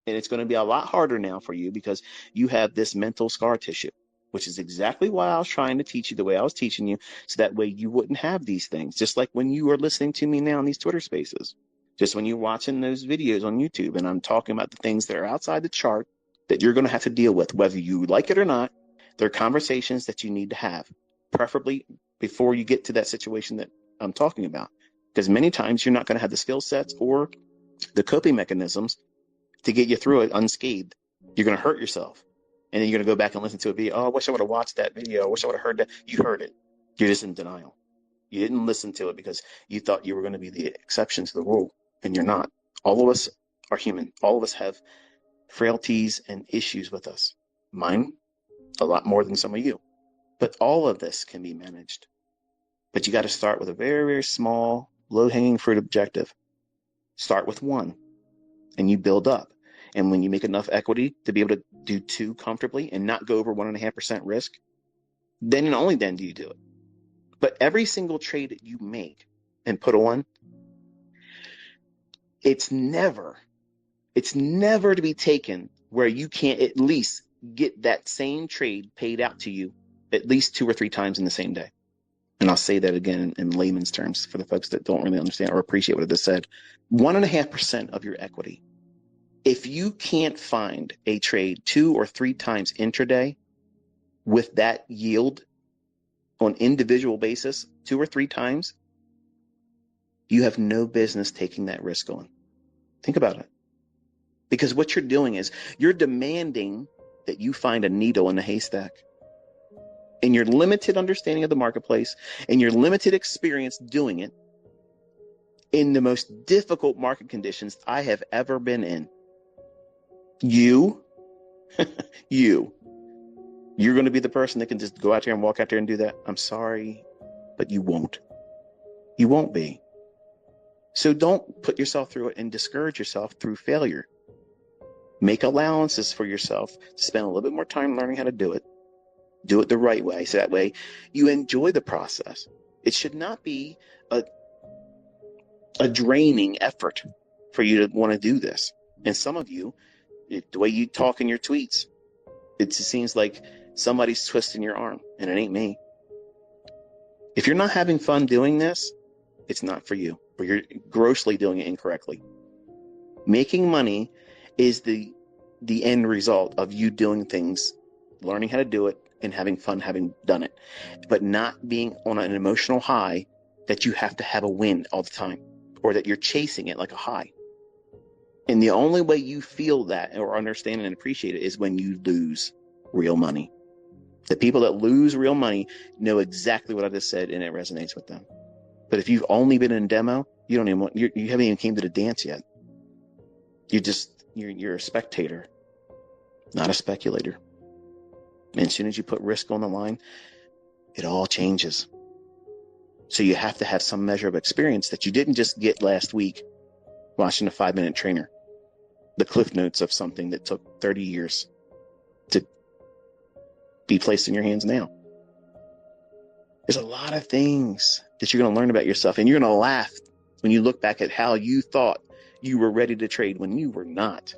And it's going to be a lot harder now for you because you have this mental scar tissue, which is exactly why I was trying to teach you the way I was teaching you. So that way you wouldn't have these things. Just like when you are listening to me now in these Twitter spaces, just when you're watching those videos on YouTube, and I'm talking about the things that are outside the chart that you're going to have to deal with, whether you like it or not. They're conversations that you need to have, preferably before you get to that situation that I'm talking about. Because many times you're not going to have the skill sets or the coping mechanisms to get you through it unscathed. You're going to hurt yourself. And then you're going to go back and listen to a video. Oh, I wish I would have watched that video. I wish I would have heard that. You heard it. You're just in denial. You didn't listen to it because you thought you were going to be the exception to the rule, and you're not. All of us are human. All of us have frailties and issues with us. Mine, a lot more than some of you. But all of this can be managed. But you got to start with a very, very small, low-hanging fruit objective. Start with one, and you build up. And when you make enough equity to be able to do 2 comfortably and not go over 1.5% risk, then and only then do you do it. But every single trade that you make and put on, it's never to be taken where you can't at least get that same trade paid out to you at least 2 or 3 times in the same day. And I'll say that again in layman's terms for the folks that don't really understand or appreciate what I just said. 1.5% of your equity. If you can't find a trade 2 or 3 times intraday with that yield on individual basis 2 or 3 times, you have no business taking that risk on. Think about it. Because what you're doing is you're demanding that you find a needle in the haystack. In your limited understanding of the marketplace and your limited experience doing it in the most difficult market conditions I have ever been in, you're going to be the person that can just go out there and walk out there and do that. I'm sorry, but you won't. You won't be. So don't put yourself through it and discourage yourself through failure. Make allowances for yourself to spend a little bit more time learning how to do it. Do it the right way. So that way you enjoy the process. It should not be a draining effort for you to want to do this. And some of you, the way you talk in your tweets, it seems like somebody's twisting your arm, and it ain't me. If you're not having fun doing this, it's not for you, or you're grossly doing it incorrectly. Making money is the end result of you doing things, learning how to do it, and having fun having done it, but not being on an emotional high that you have to have a win all the time, or that you're chasing it like a high. And the only way you feel that or understand and appreciate it is when you lose real money. The people that lose real money know exactly what I just said, and it resonates with them. But if you've only been in demo, you haven't even came to the dance yet. You're a spectator, not a speculator. And as soon as you put risk on the line, it all changes. So you have to have some measure of experience that you didn't just get last week watching a 5-minute trainer, the cliff notes of something that took 30 years to be placed in your hands now. There's a lot of things that you're going to learn about yourself, and you're going to laugh when you look back at how you thought you were ready to trade when you were not.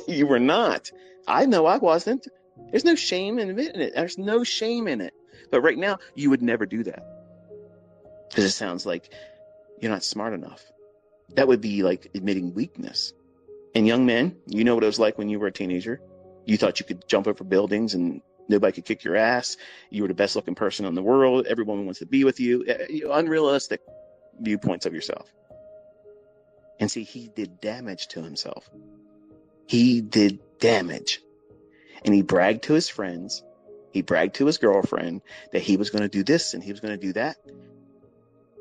You were not. I know I wasn't. There's no shame in admitting it. There's no shame in it. But right now, you would never do that. Because it sounds like you're not smart enough. That would be like admitting weakness. And young men, you know what it was like when you were a teenager. You thought you could jump over buildings and nobody could kick your ass. You were the best looking person in the world. Everyone wants to be with you. Unrealistic viewpoints of yourself. And see, he did damage to himself. He did damage. And he bragged to his friends. He bragged to his girlfriend that he was going to do this and he was going to do that.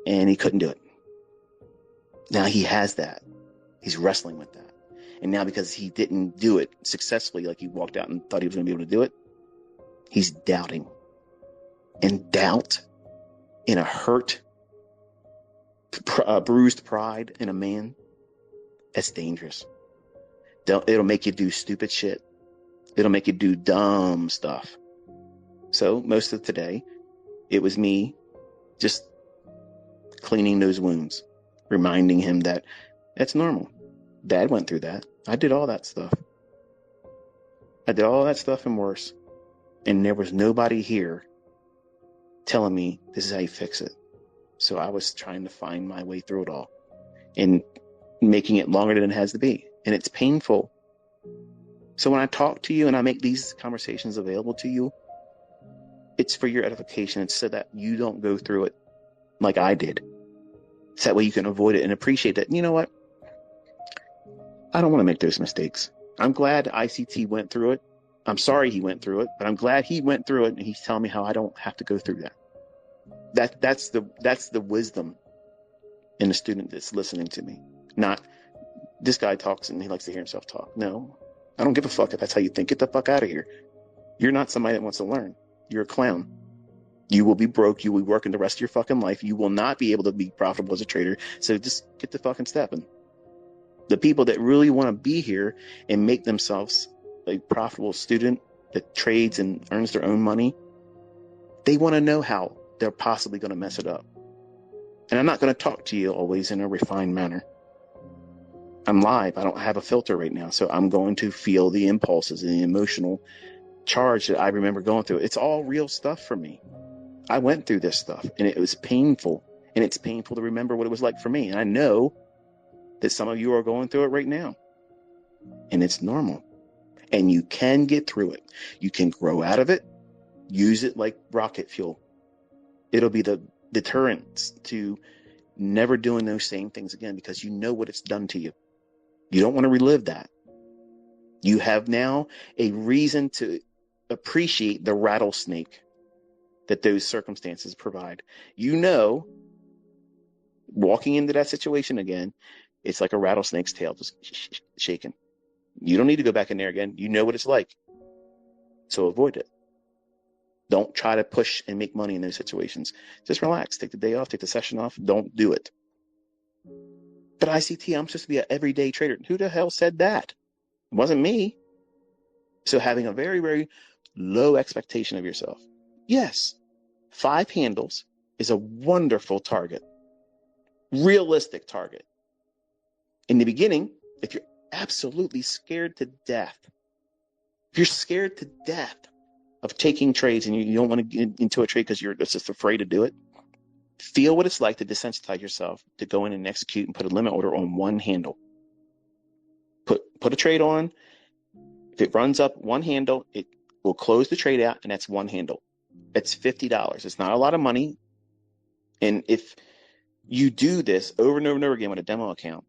And he couldn't do it. Now he has that. He's wrestling with that. And now because he didn't do it successfully, like he walked out and thought he was going to be able to do it, he's doubting. And doubt in a hurt, bruised pride in a man, that's dangerous. It'll make you do stupid shit. It'll make you do dumb stuff. So most of today, it was me just cleaning those wounds, reminding him that that's normal. Dad went through that. I did all that stuff. I did all that stuff and worse. And there was nobody here telling me this is how you fix it. So I was trying to find my way through it all and making it longer than it has to be. And it's painful. So when I talk to you and I make these conversations available to you, it's for your edification. It's so that you don't go through it like I did. So that way you can avoid it and appreciate that. You know what? I don't want to make those mistakes. I'm glad ICT went through it. I'm sorry he went through it, but I'm glad he went through it and he's telling me how I don't have to go through that. That's the wisdom in the student that's listening to me. Not this guy talks and he likes to hear himself talk. No, I don't give a fuck if that's how you think. Get the fuck out of here. You're not somebody that wants to learn. You're a clown. You will be broke. You will be working the rest of your fucking life. You will not be able to be profitable as a trader. So just get the fucking stepping. The people that really want to be here and make themselves a profitable student that trades and earns their own money, they want to know how they're possibly going to mess it up. And I'm not going to talk to you always in a refined manner. I'm live. I don't have a filter right now. So I'm going to feel the impulses and the emotional charge that I remember going through. It's all real stuff for me. I went through this stuff and it was painful. And it's painful to remember what it was like for me. And I know that some of you are going through it right now. And it's normal. And you can get through it. You can grow out of it. Use it like rocket fuel. It'll be the deterrent to never doing those same things again because you know what it's done to you. You don't want to relive that. You have now a reason to appreciate the rattlesnake that those circumstances provide. You know, walking into that situation again, it's like a rattlesnake's tail just shaking. You don't need to go back in there again. You know what it's like. So avoid it. Don't try to push and make money in those situations. Just relax. Take the day off. Take the session off. Don't do it. But ICT, I'm supposed to be an everyday trader. Who the hell said that? It wasn't me. So having a very, very low expectation of yourself. Yes, 5 handles is a wonderful target. Realistic target. In the beginning, if you're absolutely scared to death, if you're scared to death of taking trades and you don't want to get into a trade because you're just afraid to do it, feel what it's like to desensitize yourself to go in and execute and put a limit order on one handle. Put a trade on. If it runs up one handle, it will close the trade out, and that's one handle. It's $50. It's not a lot of money. And if you do this over and over and over again with a demo account,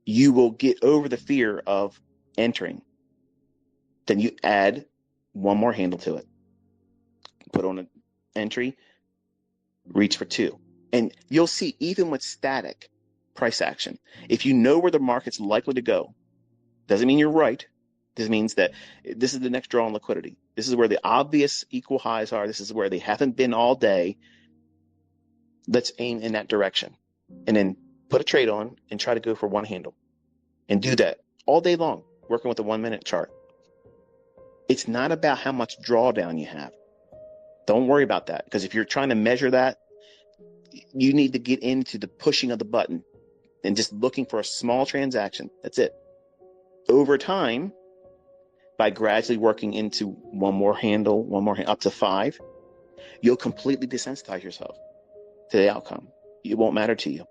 you will get over the fear of entering. Then you add one more handle to it. Put on an entry, reach for 2. And you'll see, even with static price action, if you know where the market's likely to go, doesn't mean you're right. This means that this is the next draw on liquidity. This is where the obvious equal highs are. This is where they haven't been all day. Let's aim in that direction. And then put a trade on and try to go for one handle. And do that all day long, working with a 1-minute chart. It's not about how much drawdown you have. Don't worry about that. Because if you're trying to measure that, you need to get into the pushing of the button and just looking for a small transaction. That's it. Over time, by gradually working into one more handle, up to 5, you'll completely desensitize yourself to the outcome. It won't matter to you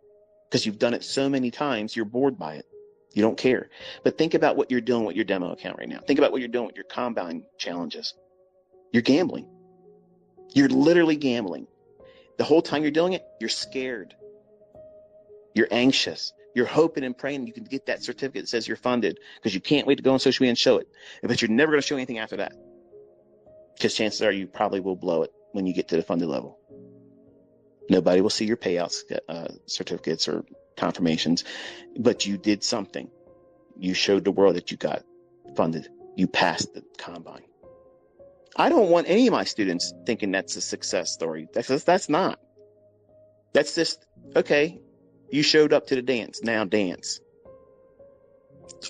because you've done it so many times, you're bored by it. You don't care. But think about what you're doing with your demo account right now. Think about what you're doing with your combine challenges. You're gambling. You're literally gambling. The whole time you're doing it, you're scared. You're anxious. You're hoping and praying you can get that certificate that says you're funded because you can't wait to go on social media and show it. But you're never going to show anything after that because chances are you probably will blow it when you get to the funded level. Nobody will see your payouts, certificates or confirmations, but you did something. You showed the world that you got funded. You passed the combine. I don't want any of my students thinking that's a success story. That's not. That's just, okay, you showed up to the dance, now dance.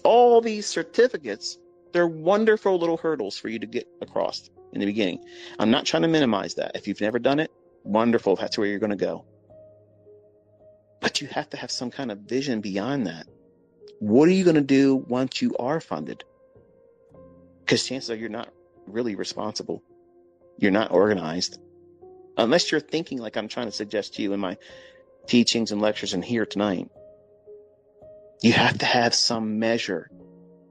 All these certificates, they're wonderful little hurdles for you to get across in the beginning. I'm not trying to minimize that. If you've never done it, wonderful, that's where you're going to go. But you have to have some kind of vision beyond that. What are you going to do once you are funded? Because chances are you're not really responsible. You're not organized. Unless you're thinking like I'm trying to suggest to you in my teachings and lectures and here tonight. You have to have some measure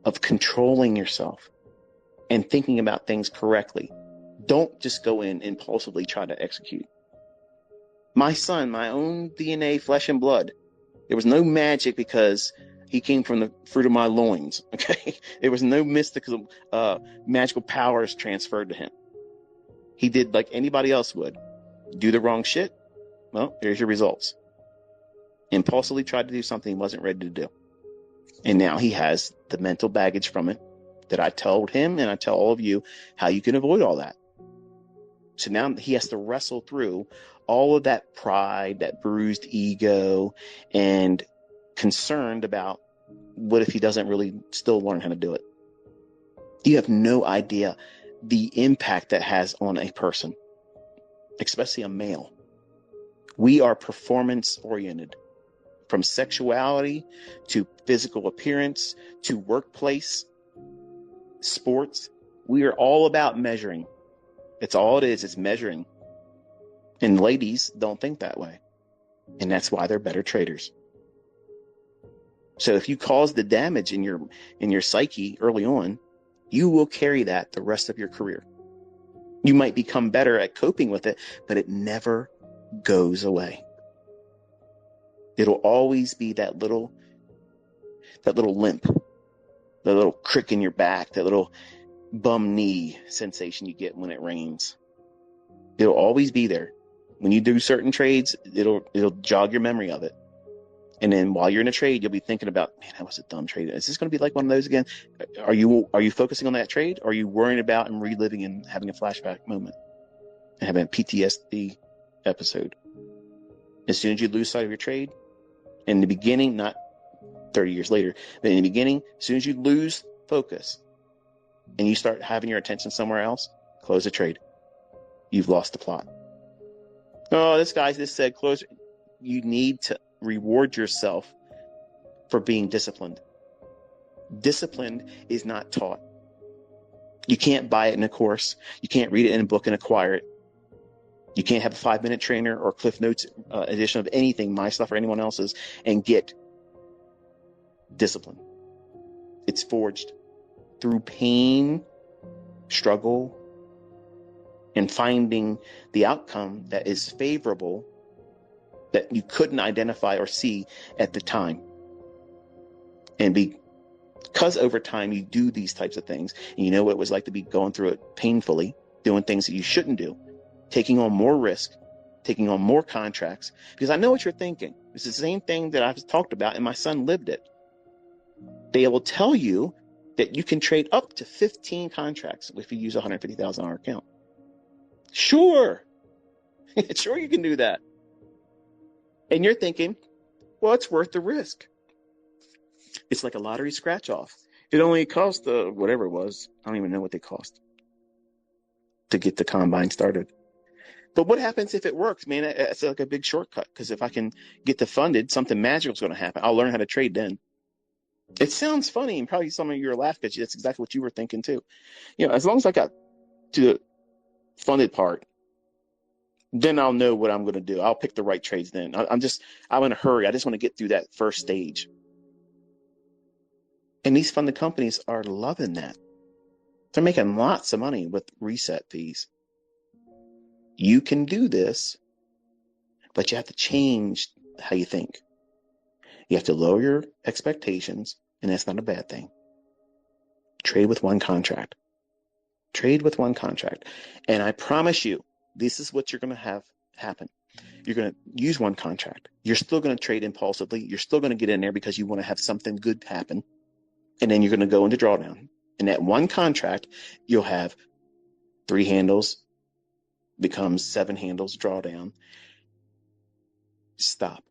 of controlling yourself and thinking about things correctly. Don't just go in impulsively try to execute. My son, my own DNA, flesh and blood, there was no magic because he came from the fruit of my loins. Okay, there was no mystical, magical powers transferred to him. He did like anybody else would. Do the wrong shit. Well, here's your results. Impulsively tried to do something he wasn't ready to do. And now he has the mental baggage from it that I told him and I tell all of you how you can avoid all that. So now he has to wrestle through all of that pride, that bruised ego, and concerned about what if he doesn't really still learn how to do it. You have no idea the impact that has on a person, especially a male. We are performance oriented, from sexuality to physical appearance to workplace, sports. We are all about measuring. It's all it is. It's measuring. And ladies don't think that way. And that's why they're better traders. So if you cause the damage in your psyche early on, you will carry that the rest of your career. You might become better at coping with it, but it never goes away. It'll always be that little limp, that little crick in your back, that little bum knee sensation you get when it rains. It'll always be there. When you do certain trades, it'll jog your memory of it. And then while you're in a trade, you'll be thinking about, man, that was a dumb trade. Is this going to be like one of those again? Are you focusing on that trade? Or are you worrying about and reliving and having a flashback moment and having a PTSD episode? As soon as you lose sight of your trade, in the beginning, not 30 years later, but in the beginning, as soon as you lose focus and you start having your attention somewhere else, close the trade. You've lost the plot. Oh, this guy just said close. You need to reward yourself for being disciplined. Discipline is not taught. You can't buy it in a course. You can't read it in a book and acquire it. You can't have a 5-minute trainer or Cliff Notes edition of anything, my stuff or anyone else's, and get discipline. It's forged through pain, struggle, and finding the outcome that is favorable that you couldn't identify or see at the time. And because over time you do these types of things, and you know what it was like to be going through it painfully, doing things that you shouldn't do, taking on more risk, taking on more contracts, because I know what you're thinking. It's the same thing that I've talked about, and my son lived it. They will tell you that you can trade up to 15 contracts if you use a $150,000 account. Sure. Sure you can do that. And you're thinking, well, it's worth the risk. It's like a lottery scratch off. It only cost whatever it was. I don't even know what they cost to get the combine started. But what happens if it works, man? It's like a big shortcut, because if I can get the funded, something magical is going to happen. I'll learn how to trade then. It sounds funny, and probably some of you are laughing at you. That's exactly what you were thinking too. As long as I got to the funded part, then I'll know what I'm going to do. I'll pick the right trades then. I'm in a hurry. I just want to get through that first stage. And these funded companies are loving that. They're making lots of money with reset fees. You can do this, but you have to change how you think. You have to lower your expectations, and that's not a bad thing. Trade with one contract. Trade with one contract. And I promise you, this is what you're going to have happen. You're going to use one contract. You're still going to trade impulsively. You're still going to get in there because you want to have something good happen. And then you're going to go into drawdown. And that one contract, you'll have 3 handles, becomes 7 handles, drawdown. Stop.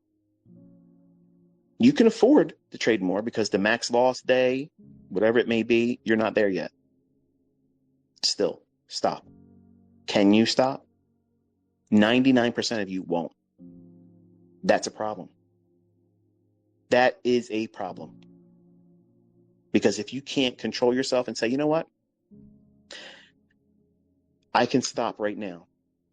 You can afford to trade more because the max loss day, whatever it may be, you're not there yet. Still, stop. Can you stop? 99% of you won't. That's a problem. That is a problem. Because if you can't control yourself and say, you know what? I can stop right now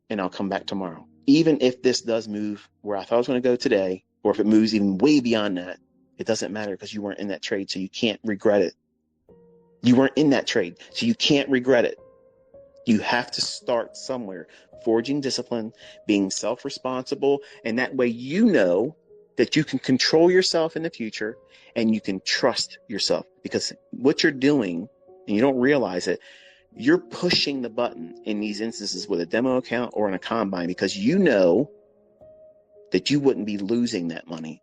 and I'll come back tomorrow. Even if this does move where I thought I was going to go today, or if it moves even way beyond that, it doesn't matter because you weren't in that trade, so you can't regret it. You weren't in that trade, so you can't regret it. You have to start somewhere, forging discipline, being self-responsible, and that way you know that you can control yourself in the future and you can trust yourself, because what you're doing, and you don't realize it, you're pushing the button in these instances with a demo account or in a combine because you know that you wouldn't be losing that money